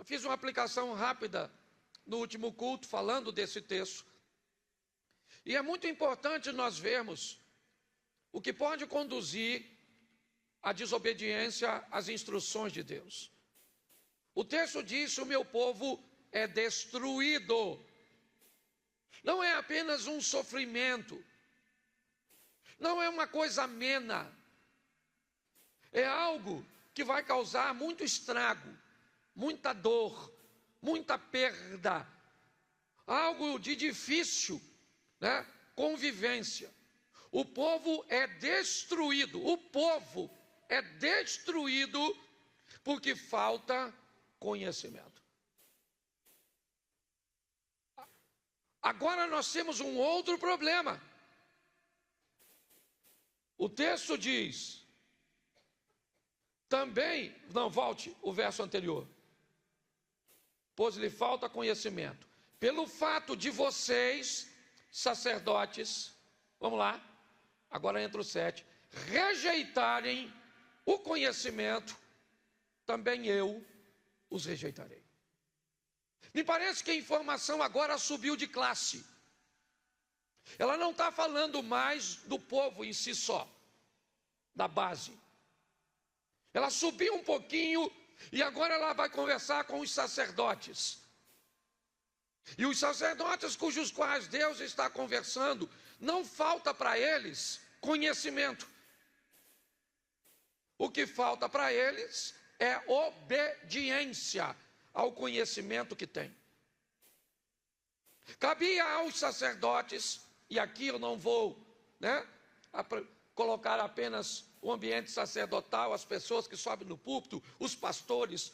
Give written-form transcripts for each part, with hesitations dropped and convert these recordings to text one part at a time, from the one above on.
Eu fiz uma aplicação rápida no último culto falando desse texto. E é muito importante nós vermos o que pode conduzir à desobediência às instruções de Deus. O texto diz: o meu povo é destruído. Não é apenas um sofrimento, não é uma coisa amena, é algo que vai causar muito estrago, muita dor, muita perda, algo de difícil, convivência. O povo é destruído, porque falta conhecimento. Agora nós temos um outro problema. O texto diz, também, não, volte o verso anterior. Pois lhe falta conhecimento. Pelo fato de vocês, sacerdotes, vamos lá, agora entra o 7, rejeitarem o conhecimento, também eu os rejeitarei. Me parece que a informação agora subiu de classe. Ela não está falando mais do povo em si só, da base. Ela subiu um pouquinho e agora ela vai conversar com os sacerdotes. E os sacerdotes cujos quais Deus está conversando, não falta para eles conhecimento. O que falta para eles é obediência ao conhecimento que tem. Cabia aos sacerdotes, e aqui eu não vou colocar apenas o ambiente sacerdotal, as pessoas que sobem no púlpito, os pastores,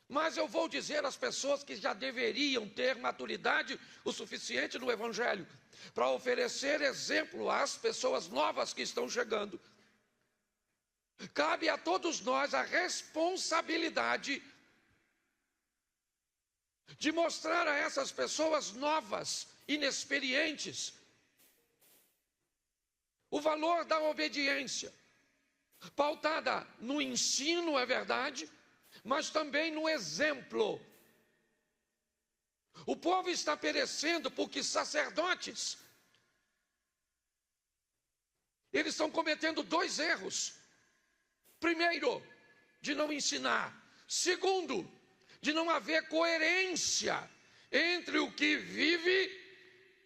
mas eu vou dizer às pessoas que já deveriam ter maturidade o suficiente no Evangelho para oferecer exemplo às pessoas novas que estão chegando. Cabe a todos nós a responsabilidade de mostrar a essas pessoas novas, inexperientes, o valor da obediência, pautada no ensino, é verdade, mas também no exemplo. O povo está perecendo porque sacerdotes, eles estão cometendo 2 erros. Primeiro, de não ensinar. Segundo, de não haver coerência entre o que vive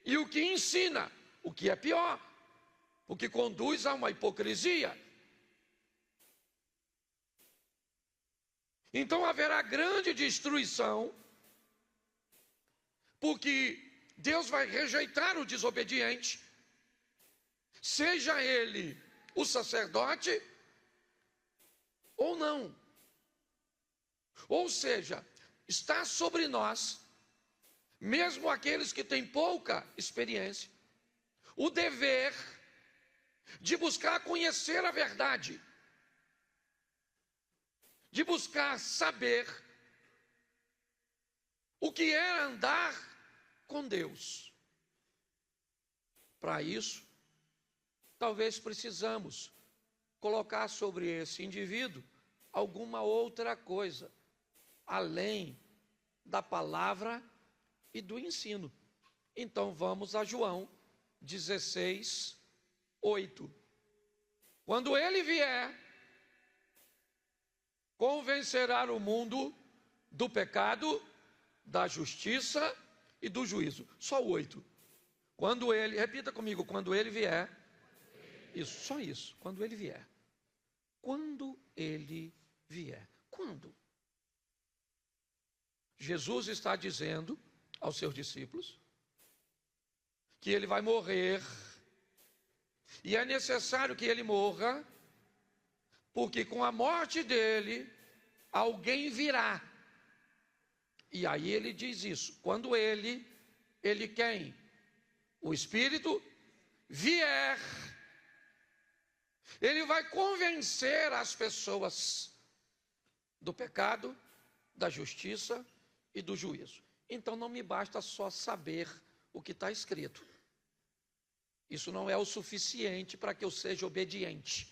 e o que ensina, o que é pior, o que conduz a uma hipocrisia. Então haverá grande destruição, porque Deus vai rejeitar o desobediente, seja ele o sacerdote ou não. Ou seja, está sobre nós, mesmo aqueles que têm pouca experiência, o dever de buscar conhecer a verdade, de buscar saber o que é andar com Deus. Para isso, talvez precisamos colocar sobre esse indivíduo alguma outra coisa, além da palavra e do ensino. Então vamos a João 16, 8. Quando ele vier, convencerá o mundo do pecado, da justiça e do juízo. Só o 8. Quando ele, repita comigo, quando ele vier. Isso, só isso, quando ele vier. Quando ele vier. Quando? Jesus está dizendo aos seus discípulos que ele vai morrer, e é necessário que ele morra, porque com a morte dele, alguém virá. E aí ele diz isso, quando ele quem? O Espírito vier, ele vai convencer as pessoas do pecado, da justiça e do juízo. Então não me basta só saber o que está escrito. Isso não é o suficiente para que eu seja obediente.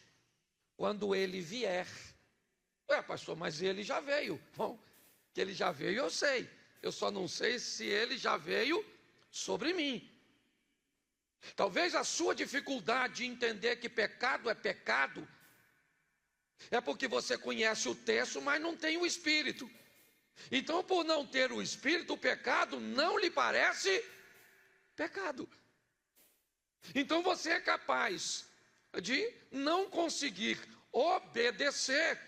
Quando ele vier, pastor, mas ele já veio. Bom, Que ele já veio, eu sei. Eu só não sei se ele já veio sobre mim. Talvez a sua dificuldade de entender que pecado é porque você conhece o texto, mas não tem o Espírito. Então, por não ter o Espírito, o pecado não lhe parece pecado. Então você é capaz de não conseguir obedecer,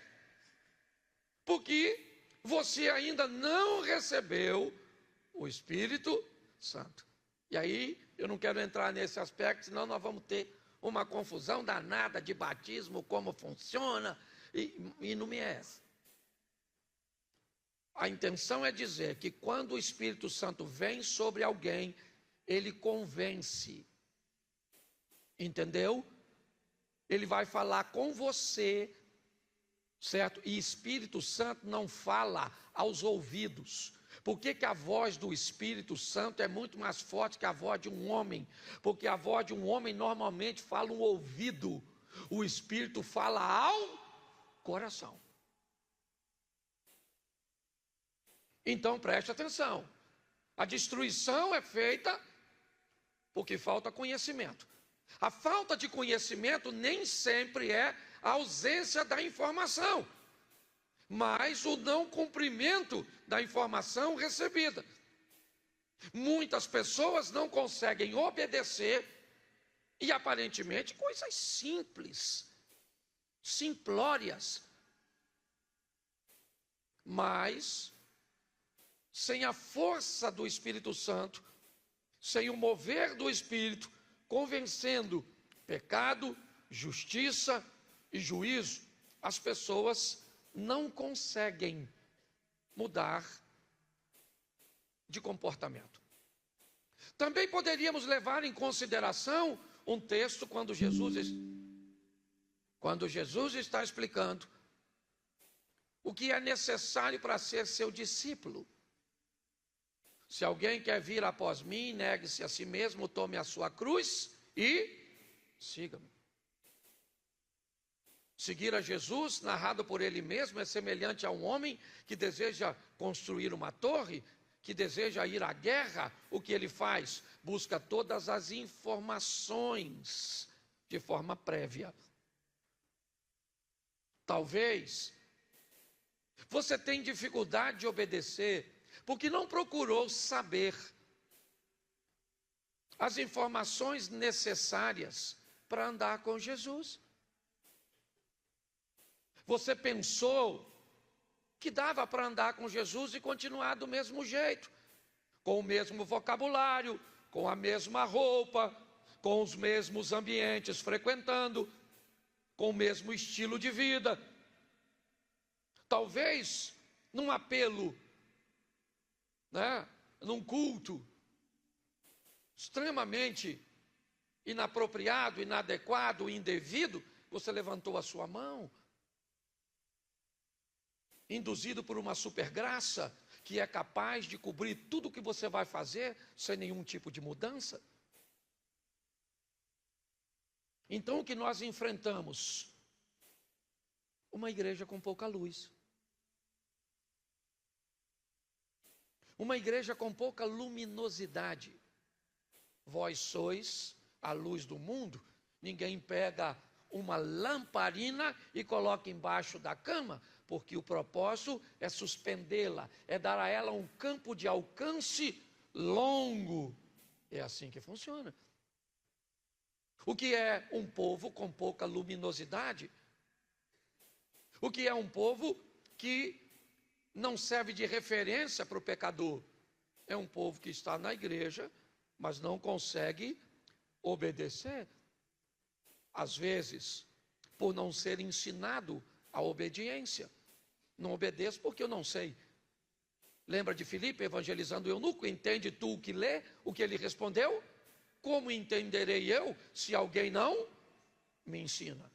porque você ainda não recebeu o Espírito Santo. E aí, eu não quero entrar nesse aspecto, senão nós vamos ter uma confusão danada de batismo, como funciona, e não me é essa. A intenção é dizer que quando o Espírito Santo vem sobre alguém, ele convence. Entendeu? Ele vai falar com você, certo? E Espírito Santo não fala aos ouvidos. Por que que a voz do Espírito Santo é muito mais forte que a voz de um homem? Porque a voz de um homem normalmente fala um ouvido. O Espírito fala ao coração. Então preste atenção. A destruição é feita porque falta conhecimento. A falta de conhecimento nem sempre é a ausência da informação, mas o não cumprimento da informação recebida. Muitas pessoas não conseguem obedecer e aparentemente coisas simples, simplórias, mas sem a força do Espírito Santo, sem o mover do Espírito, convencendo pecado, justiça e juízo, as pessoas não conseguem mudar de comportamento. Também poderíamos levar em consideração um texto quando Jesus está explicando o que é necessário para ser seu discípulo. Se alguém quer vir após mim, negue-se a si mesmo, tome a sua cruz e siga-me. Seguir a Jesus, narrado por ele mesmo, é semelhante a um homem que deseja construir uma torre, que deseja ir à guerra. O que ele faz? Busca todas as informações de forma prévia. Talvez você tenha dificuldade de obedecer porque não procurou saber as informações necessárias para andar com Jesus. Você pensou que dava para andar com Jesus e continuar do mesmo jeito, com o mesmo vocabulário, com a mesma roupa, com os mesmos ambientes frequentando, com o mesmo estilo de vida. Talvez num apelo, num culto extremamente inapropriado, inadequado, indevido, você levantou a sua mão, induzido por uma supergraça que é capaz de cobrir tudo o que você vai fazer sem nenhum tipo de mudança. Então o que nós enfrentamos? Uma igreja com pouca luz. Uma igreja com pouca luminosidade. Vós sois a luz do mundo. Ninguém pega uma lamparina e coloca embaixo da cama, porque o propósito é suspendê-la, é dar a ela um campo de alcance longo. É assim que funciona. O que é um povo com pouca luminosidade? O que é um povo que não serve de referência para o pecador? É um povo que está na igreja, mas não consegue obedecer. Às vezes, por não ser ensinado a obediência. Não obedeço porque eu não sei. Lembra de Filipe evangelizando o eunuco? Entende tu o que lê? O que ele respondeu? Como entenderei eu se alguém não me ensina?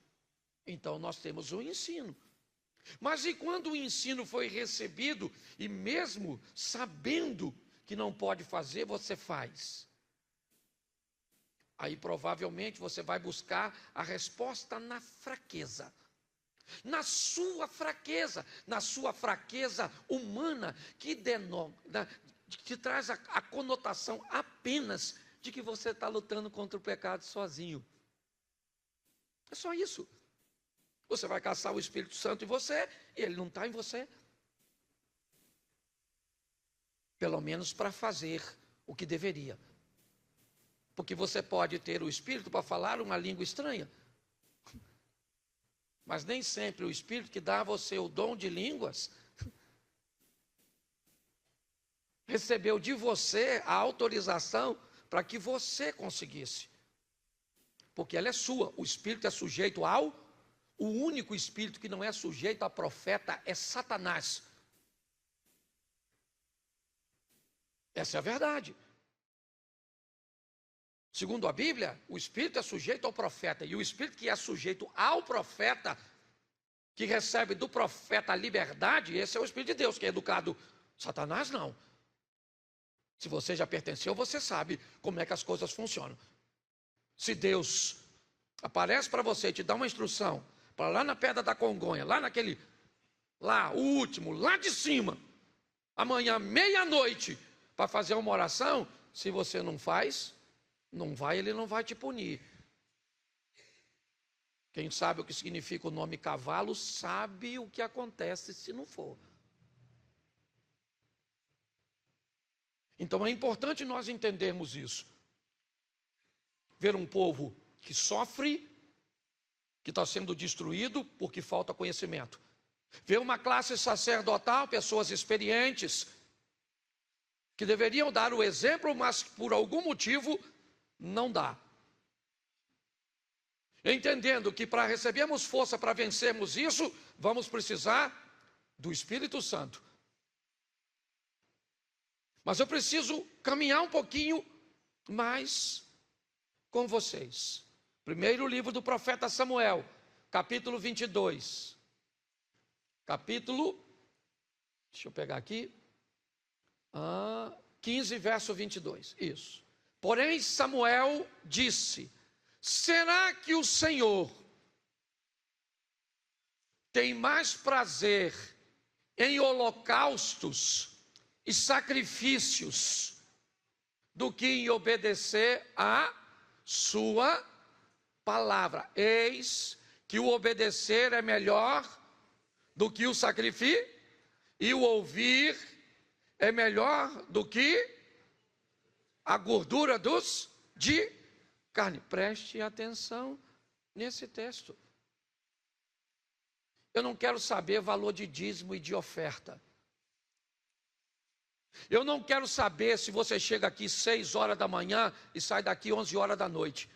Então nós temos um ensino. Mas e quando o ensino foi recebido e mesmo sabendo que não pode fazer, você faz? Aí provavelmente você vai buscar a resposta na fraqueza. na sua fraqueza humana, que traz a conotação apenas de que você está lutando contra o pecado sozinho. É só isso. Você vai caçar o Espírito Santo em você e ele não está em você. Pelo menos para fazer o que deveria. Porque você pode ter o Espírito para falar uma língua estranha. Mas nem sempre o Espírito que dá a você o dom de línguas recebeu de você a autorização para que você conseguisse. Porque ela é sua. O Espírito é sujeito o único Espírito que não é sujeito a profeta é Satanás. Essa é a verdade. Segundo a Bíblia, o Espírito é sujeito ao profeta. E o Espírito que é sujeito ao profeta, que recebe do profeta a liberdade, esse é o Espírito de Deus, que é educado. Satanás não. Se você já pertenceu, você sabe como é que as coisas funcionam. Se Deus aparece para você e te dá uma instrução, para lá na Pedra da Congonha, lá, o último, lá de cima, amanhã, meia-noite, para fazer uma oração, se você não faz, ele não vai te punir. Quem sabe o que significa o nome cavalo, sabe o que acontece se não for. Então é importante nós entendermos isso. Ver um povo que sofre, que está sendo destruído porque falta conhecimento. Ver uma classe sacerdotal, pessoas experientes, que deveriam dar o exemplo, mas por algum motivo não dá. Entendendo que para recebermos força para vencermos isso, vamos precisar do Espírito Santo. Mas eu preciso caminhar um pouquinho mais com vocês. Primeiro livro do profeta Samuel, capítulo 22. Deixa eu pegar aqui. 15, verso 22. Isso. Porém, Samuel disse: será que o Senhor tem mais prazer em holocaustos e sacrifícios do que em obedecer a sua palavra? Eis que o obedecer é melhor do que o sacrifício, e o ouvir é melhor do que a gordura de carne. Preste atenção nesse texto. Eu não quero saber valor de dízimo e de oferta. Eu não quero saber se você chega aqui 6 horas da manhã e sai daqui 11 horas da noite.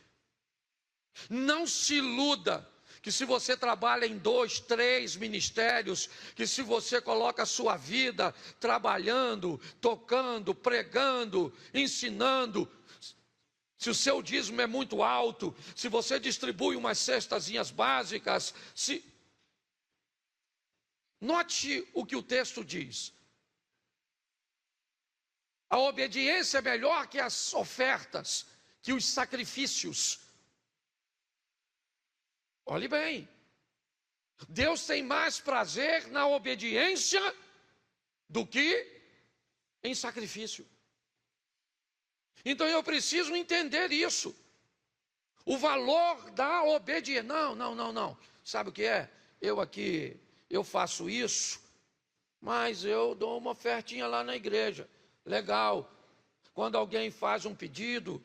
Não se iluda que se você trabalha em 2, 3 ministérios, que se você coloca a sua vida trabalhando, tocando, pregando, ensinando, se o seu dízimo é muito alto, se você distribui umas cestazinhas básicas, note o que o texto diz. A obediência é melhor que as ofertas, que os sacrifícios. Olhe bem, Deus tem mais prazer na obediência do que em sacrifício. Então eu preciso entender isso. O valor da obediência. Não. Sabe o que é? Eu faço isso, mas eu dou uma ofertinha lá na igreja. Legal. Quando alguém faz um pedido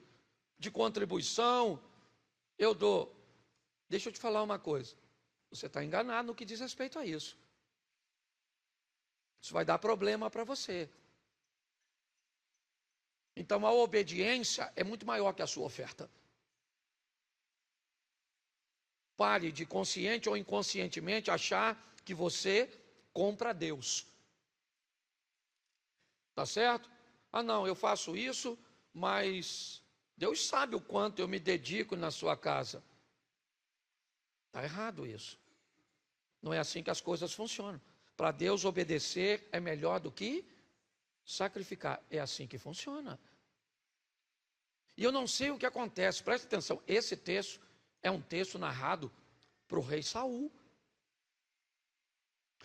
de contribuição, eu dou. Deixa eu te falar uma coisa. Você está enganado no que diz respeito a isso. Isso vai dar problema para você. Então a obediência é muito maior que a sua oferta. Pare de, consciente ou inconscientemente, achar que você compra Deus. Tá certo? Não, eu faço isso, mas Deus sabe o quanto eu me dedico na sua casa. Está errado isso. Não é assim que as coisas funcionam. Para Deus, obedecer é melhor do que sacrificar. É assim que funciona. E eu não sei o que acontece. Preste atenção. Esse texto é um texto narrado para o rei Saul.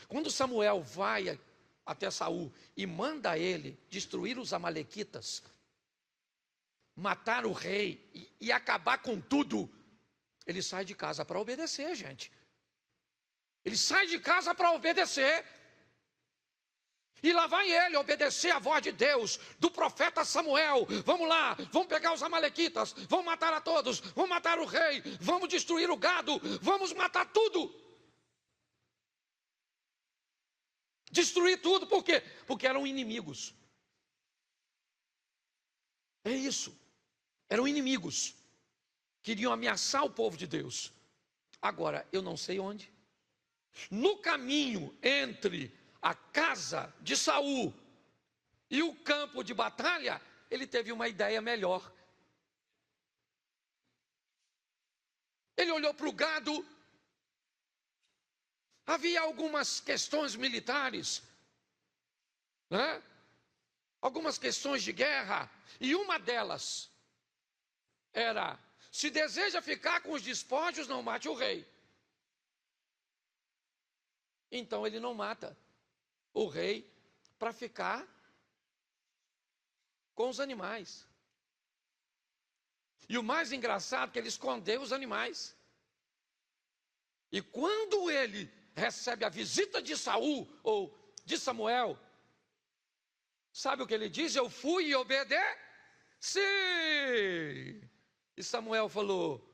Quando Samuel vai até Saul e manda ele destruir os amalequitas, matar o rei e acabar com tudo, ele sai de casa para obedecer, gente. Ele sai de casa para obedecer. E lá vai ele obedecer a voz de Deus, do profeta Samuel. Vamos lá, vamos pegar os amalequitas, vamos matar a todos, vamos matar o rei, vamos destruir o gado, vamos matar tudo. Destruir tudo, por quê? Porque eram inimigos. É isso, eram inimigos. Queriam ameaçar o povo de Deus. Agora, eu não sei onde. No caminho entre a casa de Saul e o campo de batalha, ele teve uma ideia melhor. Ele olhou para o gado. Havia algumas questões militares, né? Algumas questões de guerra, e uma delas era: se deseja ficar com os despojos, não mate o rei. Então ele não mata o rei para ficar com os animais. E o mais engraçado é que ele escondeu os animais. E quando ele recebe a visita de Saul ou de Samuel, sabe o que ele diz? Eu fui e obedeci. E Samuel falou: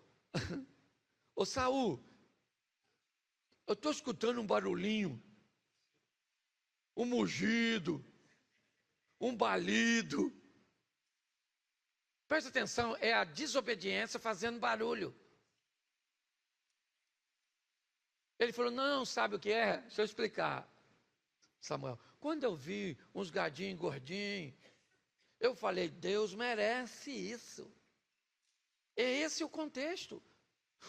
ô Saul, eu estou escutando um barulhinho, um mugido, um balido. Presta atenção, é a desobediência fazendo barulho. Ele falou: não, sabe o que é? Deixa eu explicar, Samuel. Quando eu vi uns gadinhos gordinhos, eu falei: Deus merece isso. É esse o contexto.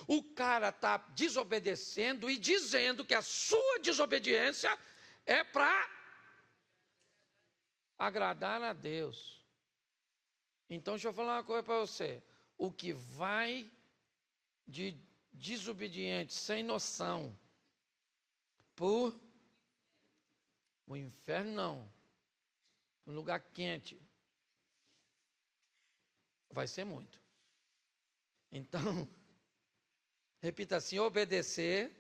O cara está desobedecendo e dizendo que a sua desobediência é para agradar a Deus. Então, deixa eu falar uma coisa para você. O que vai de desobediente, sem noção, por o inferno, não, um lugar quente, vai ser muito. Então, repita assim: obedecer.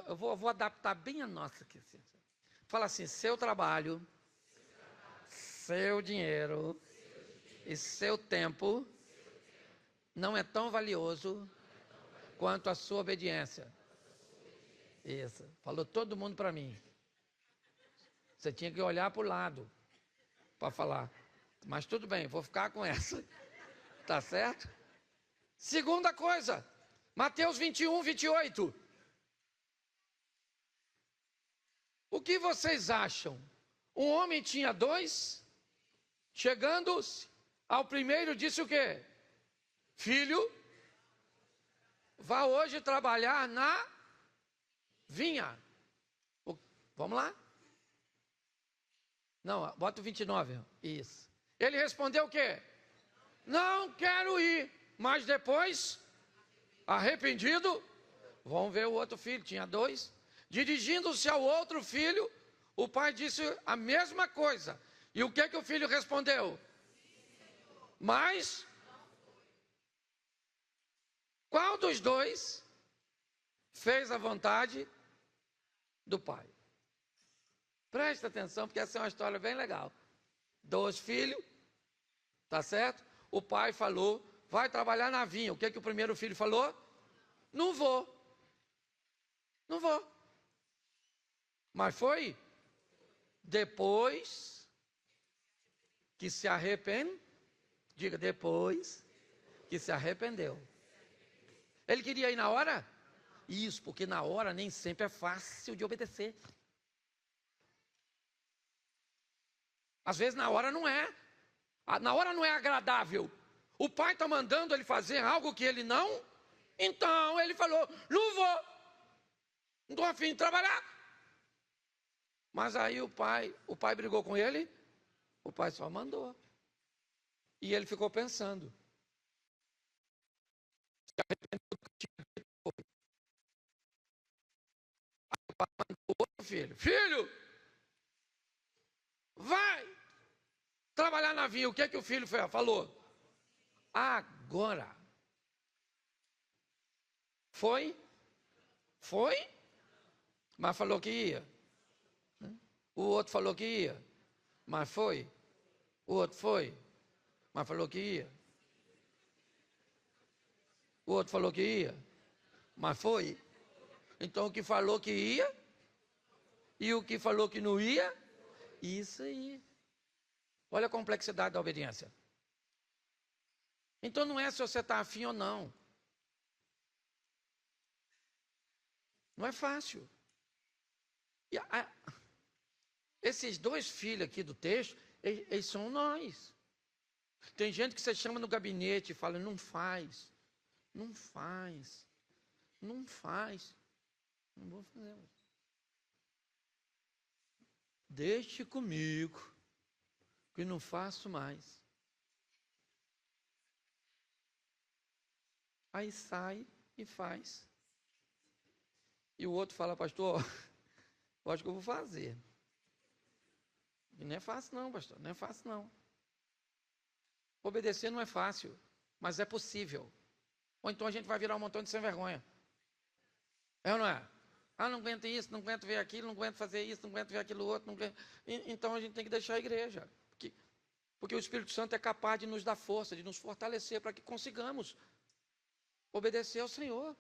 Eu vou adaptar bem a nossa aqui. Fala assim: seu trabalho, seu dinheiro e seu tempo não é tão valioso quanto a sua obediência. Isso, falou todo mundo para mim. Você tinha que olhar para o lado para falar. Mas tudo bem, vou ficar com essa. Tá certo? Segunda coisa, Mateus 21, 28. O que vocês acham? Um homem tinha 2, chegando ao primeiro disse o quê? Filho, vá hoje trabalhar na vinha. Vamos lá? Não, bota o 29. Isso. Ele respondeu o quê? Não quero ir. Mas depois, arrependido, vamos ver o outro filho, tinha 2. Dirigindo-se ao outro filho, o pai disse a mesma coisa. E o que o filho respondeu? Mas qual dos 2 fez a vontade do pai? Presta atenção, porque essa é uma história bem legal. 2 filhos, tá certo? O pai falou: vai trabalhar na vinha. O que o primeiro filho falou? Não vou. Não vou. Mas foi depois que se arrependeu. Diga, depois que se arrependeu. Ele queria ir na hora? Isso, porque na hora nem sempre é fácil de obedecer. Às vezes na hora não é. Na hora não é agradável. O pai está mandando ele fazer algo que ele não. Então ele falou: não vou. Não estou afim de trabalhar. Mas aí o pai brigou com ele. O pai só mandou. E ele ficou pensando. outro filho: filho, vai trabalhar na vinha. O que é que o filho falou? Agora. Foi? Mas falou que ia. O outro falou que ia, mas foi. O outro foi, mas falou que ia. O outro falou que ia, mas foi. Então o que falou que ia e o que falou que não ia, isso aí. Olha a complexidade da obediência. Então não é se você está afim ou não. Não é fácil. E esses dois filhos aqui do texto, eles são nós. Tem gente que você chama no gabinete e fala: não faz, não faz, não faz. Não vou fazer. Deixe comigo, que não faço mais. Aí sai e faz. E o outro fala: pastor, eu acho que eu vou fazer. E não é fácil não, pastor, não é fácil não. Obedecer não é fácil, mas é possível. Ou então a gente vai virar um montão de sem vergonha. É ou não é? Não aguento isso, não aguento ver aquilo, não aguento fazer isso, não aguento ver aquilo outro. Não aguento... Então a gente tem que deixar a igreja. Porque o Espírito Santo é capaz de nos dar força, de nos fortalecer para que consigamos obedecer ao Senhor.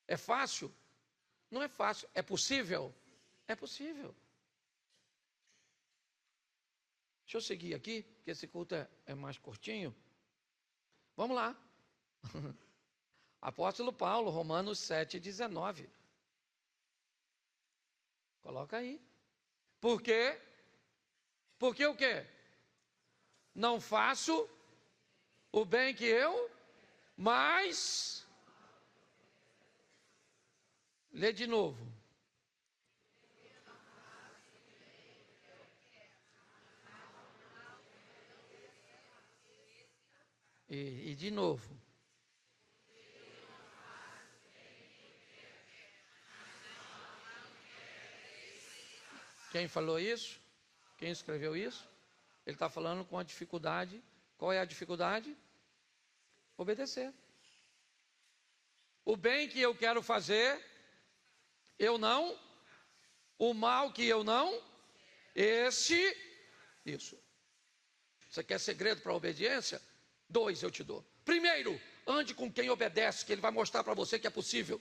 É fácil? Não é fácil. É possível? É possível. Deixa eu seguir aqui, porque esse culto é mais curtinho. Vamos lá. Apóstolo Paulo, Romanos 7,19. Coloca aí. Por quê? Porque o quê? Não faço o bem que eu, mas... Lê de novo. E de novo. Quem falou isso? Quem escreveu isso? Ele está falando com a dificuldade. Qual é a dificuldade? Obedecer. O bem que eu quero fazer, eu não. O mal que eu não, isso. Você quer segredo para a obediência? 2 eu te dou. Primeiro, ande com quem obedece, que ele vai mostrar para você que é possível.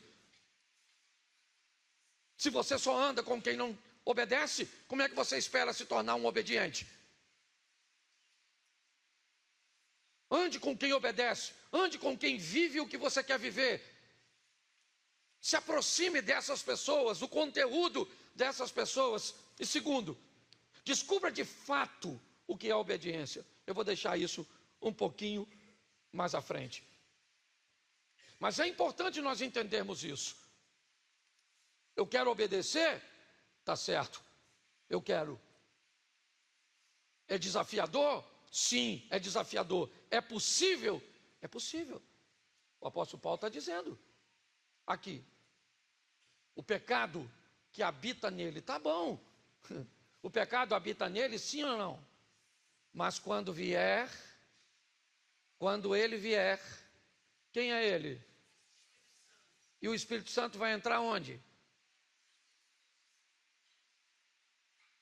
Se você só anda com quem não obedece, como é que você espera se tornar um obediente? Ande com quem obedece, ande com quem vive o que você quer viver. Se aproxime dessas pessoas, do conteúdo dessas pessoas. E segundo, descubra de fato o que é obediência. Eu vou deixar isso um pouquinho mais à frente. Mas é importante nós entendermos isso. Eu quero obedecer? Tá certo. Eu quero. É desafiador? Sim, é desafiador. É possível? É possível. O apóstolo Paulo está dizendo aqui: o pecado que habita nele, tá bom. O pecado habita nele, sim ou não? Mas quando ele vier, quem é ele? E o Espírito Santo vai entrar onde?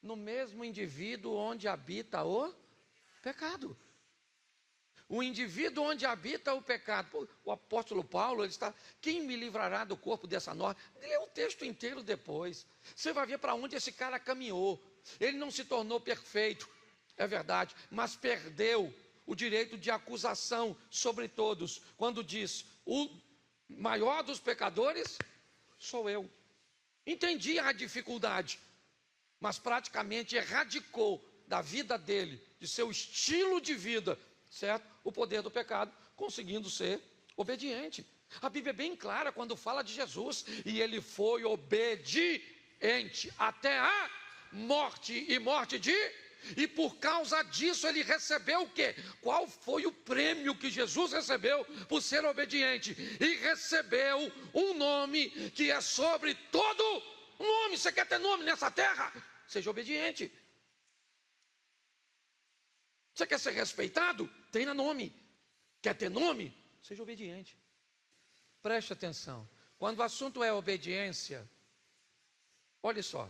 No mesmo indivíduo onde habita o pecado. O indivíduo onde habita o pecado. O apóstolo Paulo, ele está: quem me livrará do corpo dessa norma? Lê o texto inteiro depois. Você vai ver para onde esse cara caminhou. Ele não se tornou perfeito, é verdade, mas perdeu o direito de acusação sobre todos, quando diz: o maior dos pecadores sou eu. Entendi a dificuldade, mas praticamente erradicou da vida dele, de seu estilo de vida, certo? O poder do pecado, conseguindo ser obediente. A Bíblia é bem clara quando fala de Jesus: e ele foi obediente até a morte, e morte de... E por causa disso ele recebeu o quê? Qual foi o prêmio que Jesus recebeu por ser obediente? E recebeu um nome que é sobre todo Nome, você quer ter nome nessa terra? Seja obediente. Você quer ser respeitado? Tenha nome. Quer ter nome? Seja obediente. Preste atenção. Quando o assunto é obediência, olhe só.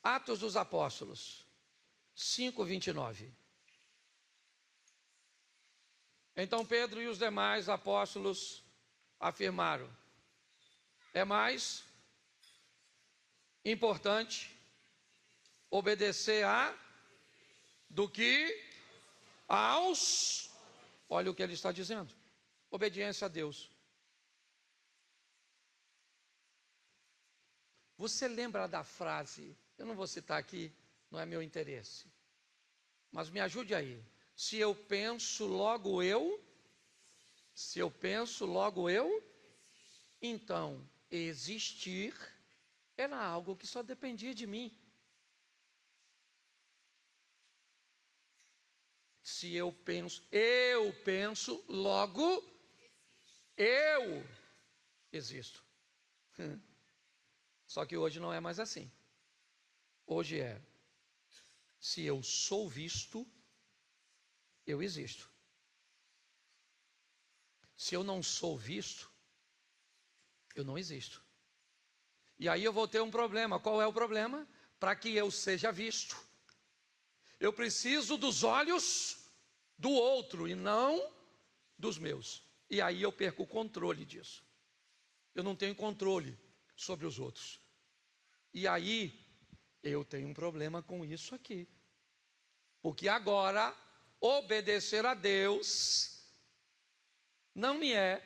Atos dos Apóstolos 5:29. Então Pedro e os demais apóstolos afirmaram: é mais importante obedecer do que aos. Olha o que ele está dizendo: obediência a Deus. Você lembra da frase, eu não vou citar aqui, não é meu interesse, mas me ajude aí. Se eu penso, logo eu. Se eu penso, logo eu. Então, existir era algo que só dependia de mim. Se eu penso, logo eu existo. Só que hoje não é mais assim. Hoje é: se eu sou visto, eu existo. Se eu não sou visto, eu não existo. E aí eu vou ter um problema. Qual é o problema? Para que eu seja visto, eu preciso dos olhos do outro e não dos meus. E aí eu perco o controle disso. Eu não tenho controle sobre os outros. E aí eu tenho um problema com isso aqui. Porque agora obedecer a Deus não me é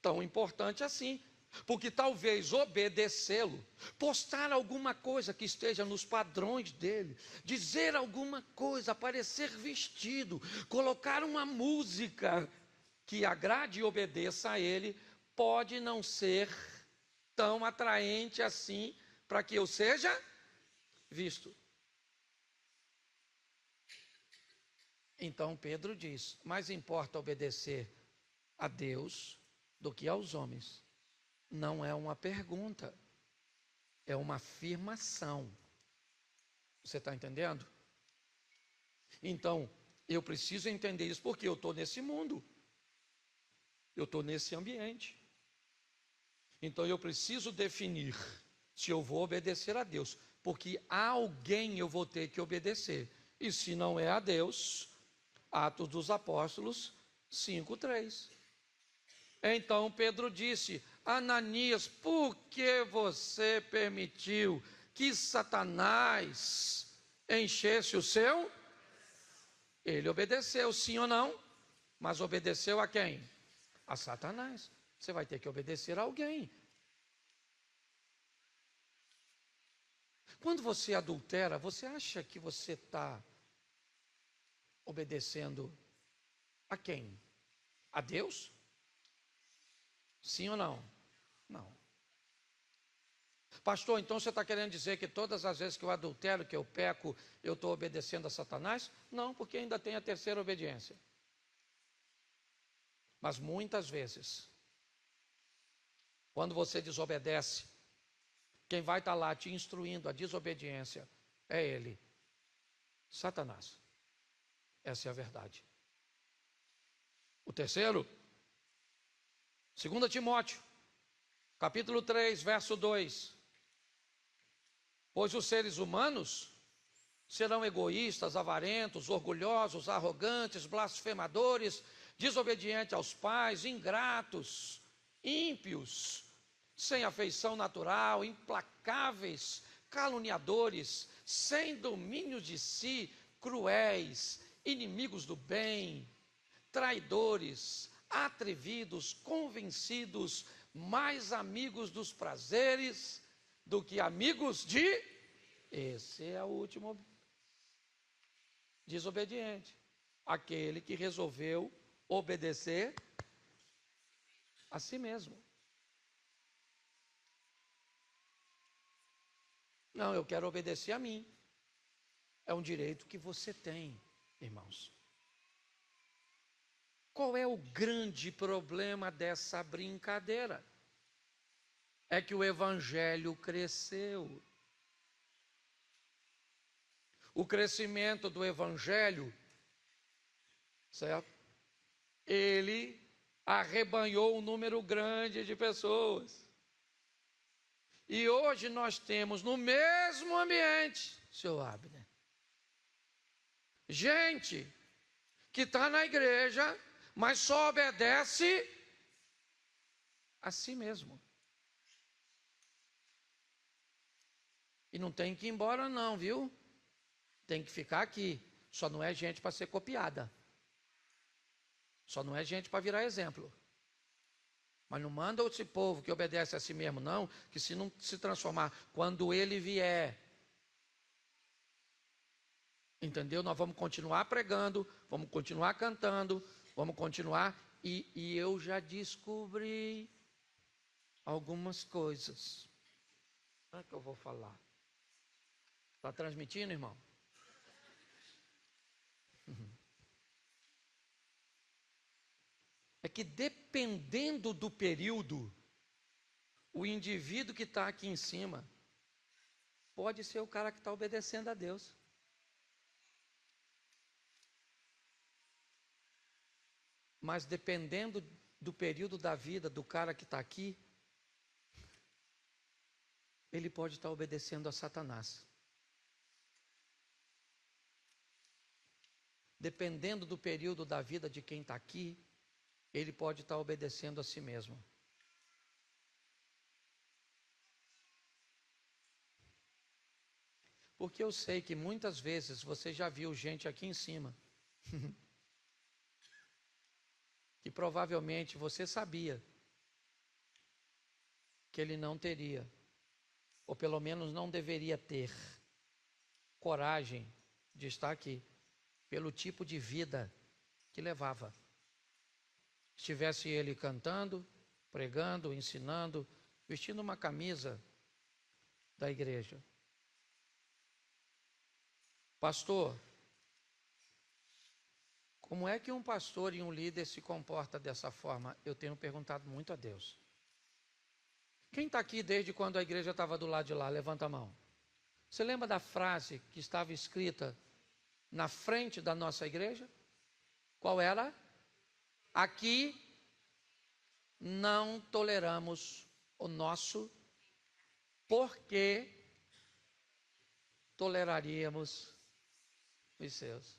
tão importante assim. Porque talvez obedecê-lo, postar alguma coisa que esteja nos padrões dele, dizer alguma coisa, aparecer vestido, colocar uma música que agrade e obedeça a ele, pode não ser tão atraente assim para que eu seja visto. Então Pedro diz: mais importa obedecer a Deus do que aos homens. Não é uma pergunta, é uma afirmação. Você está entendendo? Então, eu preciso entender isso porque eu estou nesse mundo. Eu estou nesse ambiente. Então, eu preciso definir se eu vou obedecer a Deus. Porque a alguém eu vou ter que obedecer. E se não é a Deus, Atos dos Apóstolos 5:3. Então Pedro disse: Ananias, por que você permitiu que Satanás enchesse o seu? Ele obedeceu, sim ou não? Mas obedeceu a quem? A Satanás. Você vai ter que obedecer a alguém. Quando você adultera, você acha que você está obedecendo a quem? A Deus? Sim ou não? Não. Pastor, então você está querendo dizer que todas as vezes que eu adultero, que eu peco, eu estou obedecendo a Satanás? Não, porque ainda tem a terceira obediência. Mas muitas vezes, quando você desobedece, quem vai estar lá te instruindo a desobediência é ele, Satanás. Essa é a verdade. O terceiro, 2 Timóteo, capítulo 3, verso 2. Pois os seres humanos serão egoístas, avarentos, orgulhosos, arrogantes, blasfemadores, desobedientes aos pais, ingratos, ímpios, sem afeição natural, implacáveis, caluniadores, sem domínio de si, cruéis, inimigos do bem, traidores, atrevidos, convencidos, mais amigos dos prazeres do que amigos de. Esse é o último desobediente, aquele que resolveu obedecer a si mesmo. Não, eu quero obedecer a mim. É um direito que você tem, irmãos. Qual é o grande problema dessa brincadeira? é que o evangelho cresceu. O crescimento do evangelho, certo? Ele arrebanhou um número grande de pessoas. E hoje nós temos no mesmo ambiente, seu Abner, gente que está na igreja, mas só obedece a si mesmo. E não tem que ir embora não, viu? Tem que ficar aqui. Só não é gente para ser copiada. Só não é gente para virar exemplo. Mas não manda esse povo que obedece a si mesmo, não, que se não se transformar, quando ele vier, entendeu? Nós vamos continuar pregando, vamos continuar cantando, vamos continuar, e eu já descobri algumas coisas. Como é que eu vou falar? Está transmitindo, irmão? É que dependendo do período, o indivíduo que está aqui em cima pode ser o cara que está obedecendo a Deus. Mas dependendo do período da vida do cara que está aqui, ele pode estar obedecendo a Satanás. Dependendo do período da vida de quem está aqui, ele pode estar obedecendo a si mesmo. Porque eu sei que muitas vezes você já viu gente aqui em cima que provavelmente você sabia que ele não teria, ou pelo menos não deveria ter, coragem de estar aqui, pelo tipo de vida que levava. Estivesse ele cantando, pregando, ensinando, vestindo uma camisa da igreja. Pastor, como é que um pastor e um líder se comporta dessa forma? Eu tenho perguntado muito a Deus. Quem está aqui desde quando a igreja estava do lado de lá? Levanta a mão. Você lembra da frase que estava escrita na frente da nossa igreja? Qual era? Aqui não toleramos o nosso, porque toleraríamos os seus.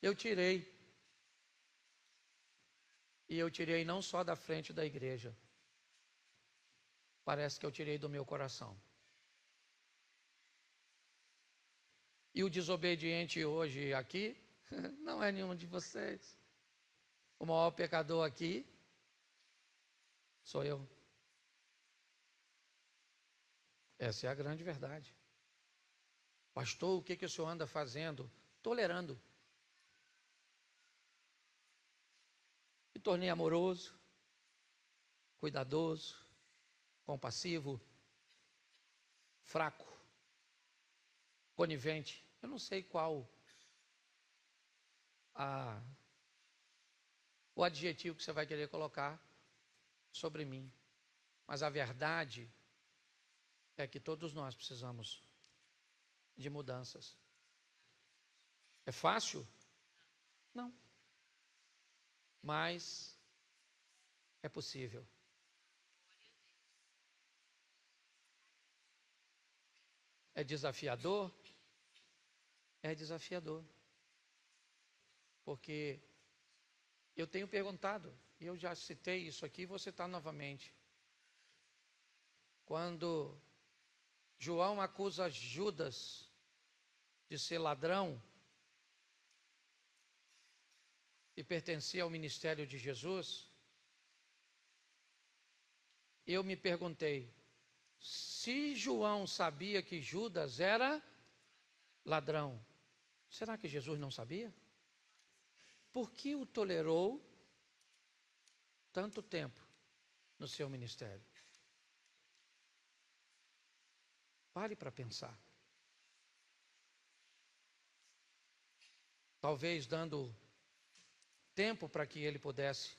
Eu tirei. E eu tirei não só da frente da igreja. Parece que eu tirei do meu coração. E o desobediente hoje aqui não é nenhum de vocês. O maior pecador aqui sou eu. Essa é a grande verdade. Pastor, o que o senhor anda fazendo? Tolerando. Me tornei amoroso, cuidadoso, compassivo, fraco, conivente. Eu não sei qual o adjetivo que você vai querer colocar sobre mim. Mas a verdade é que todos nós precisamos de mudanças. É fácil? Não. Mas é possível. É desafiador? É desafiador. Porque eu tenho perguntado, e eu já citei isso aqui, vou citar novamente. Quando João acusa Judas de ser ladrão e pertencia ao ministério de Jesus, eu me perguntei, se João sabia que Judas era ladrão, será que Jesus não sabia? Por que o tolerou tanto tempo no seu ministério? Pare para pensar. Talvez dando tempo para que ele pudesse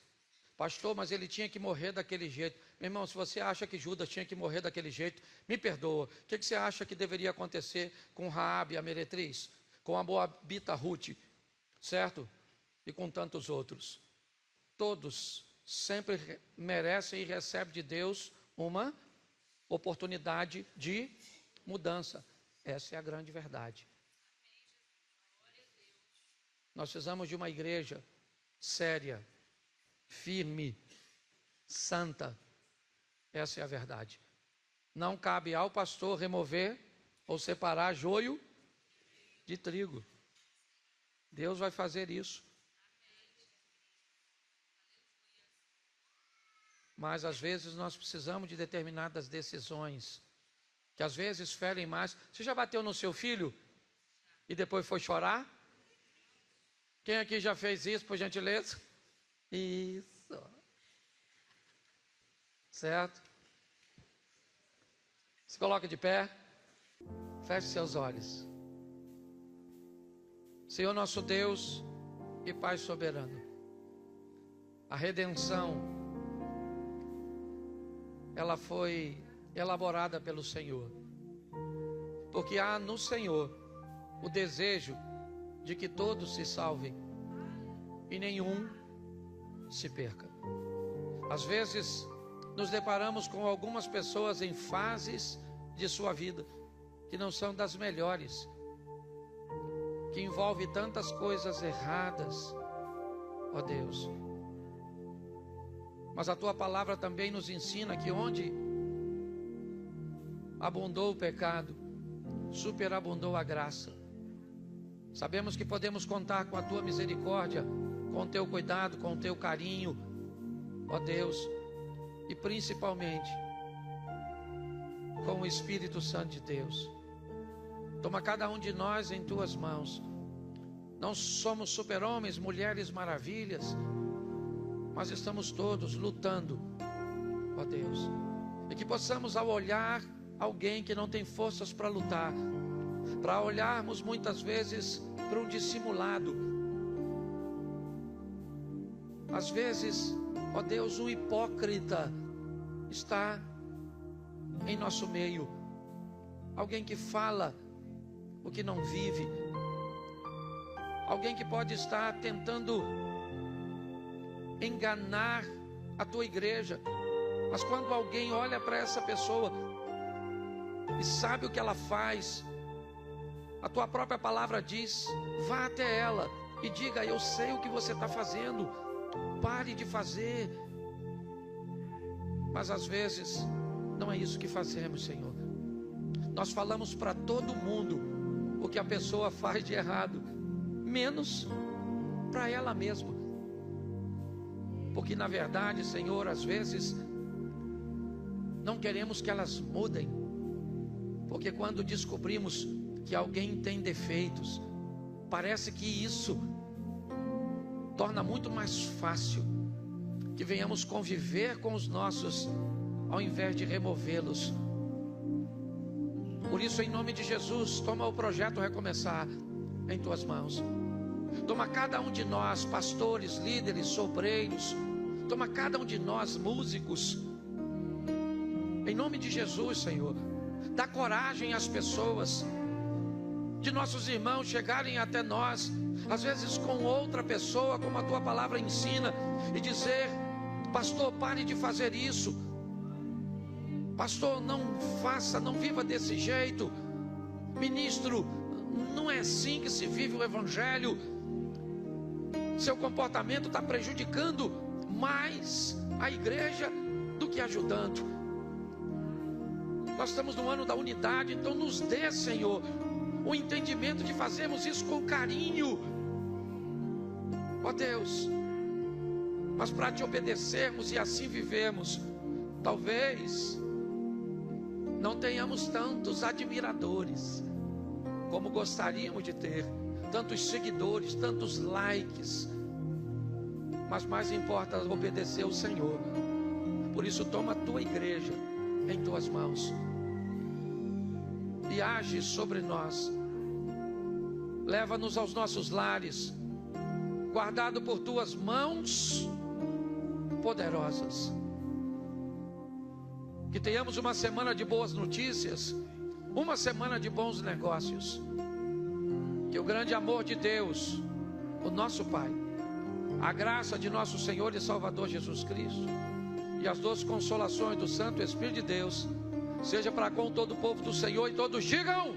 Pastor, mas ele tinha que morrer daquele jeito. Meu irmão, se você acha que Judas tinha que morrer daquele jeito, me perdoa. O que você acha que deveria acontecer com Raabe, a meretriz? Com a moabita Ruth, certo? E com tantos outros. Todos sempre merecem e recebem de Deus uma oportunidade de mudança. Essa é a grande verdade. Nós precisamos de uma igreja séria, firme, santa. Essa é a verdade. Não cabe ao pastor remover ou separar joio de trigo. Deus vai fazer isso. Mas às vezes nós precisamos de determinadas decisões, que às vezes ferem mais. Você já bateu no seu filho e depois foi chorar? Quem aqui já fez isso, por gentileza? Isso. Certo? Se coloca de pé. Feche seus olhos. Senhor nosso Deus e Pai soberano, a redenção, ela foi elaborada pelo Senhor, porque há no Senhor o desejo de que todos se salvem e nenhum se perca. Às vezes nos deparamos com algumas pessoas em fases de sua vida que não são das melhores, que envolve tantas coisas erradas, ó Deus. Mas a tua palavra também nos ensina que onde abundou o pecado, superabundou a graça. Sabemos que podemos contar com a tua misericórdia, com o teu cuidado, com o teu carinho, ó Deus, e principalmente com o Espírito Santo de Deus. Toma cada um de nós em tuas mãos. Não somos super-homens, mulheres maravilhas, mas estamos todos lutando, ó Deus. E que possamos, ao olhar alguém que não tem forças para lutar, para olharmos muitas vezes para um dissimulado. Às vezes, ó Deus, um hipócrita está em nosso meio. Alguém que fala o que não vive. Alguém que pode estar tentando enganar a tua igreja. Mas quando alguém olha para essa pessoa e sabe o que ela faz, a tua própria palavra diz: vá até ela e diga: eu sei o que você está fazendo, pare de fazer. Mas às vezes não é isso que fazemos, Senhor. Nós falamos para todo mundo o que a pessoa faz de errado, menos para ela mesma. Porque na verdade, Senhor, às vezes não queremos que elas mudem, porque quando descobrimos que alguém tem defeitos, parece que isso torna muito mais fácil que venhamos conviver com os nossos, ao invés de removê-los. Por isso, em nome de Jesus, toma o projeto Recomeçar em tuas mãos. Toma cada um de nós, pastores, líderes, sobreiros. Toma cada um de nós, músicos. Em nome de Jesus, Senhor, dá coragem às pessoas, de nossos irmãos chegarem até nós, às vezes com outra pessoa, como a tua palavra ensina, e dizer: pastor, pare de fazer isso. Pastor, não faça, não viva desse jeito. Ministro, não é assim que se vive o evangelho. Seu comportamento está prejudicando mais a igreja do que ajudando. Nós estamos no ano da unidade, então nos dê, Senhor, o entendimento de fazermos isso com carinho, ó Deus. Mas para te obedecermos e assim vivermos, talvez não tenhamos tantos admiradores como gostaríamos de ter, tantos seguidores, tantos likes, mas mais importa obedecer ao Senhor. Por isso, toma a tua igreja em tuas mãos e age sobre nós. Leva-nos aos nossos lares, guardado por tuas mãos, poderosas. Que tenhamos uma semana de boas notícias, uma semana de bons negócios. Que o grande amor de Deus, o nosso Pai, a graça de nosso Senhor e Salvador Jesus Cristo e as doces consolações do Santo Espírito de Deus seja para com todo o povo do Senhor, e todos digam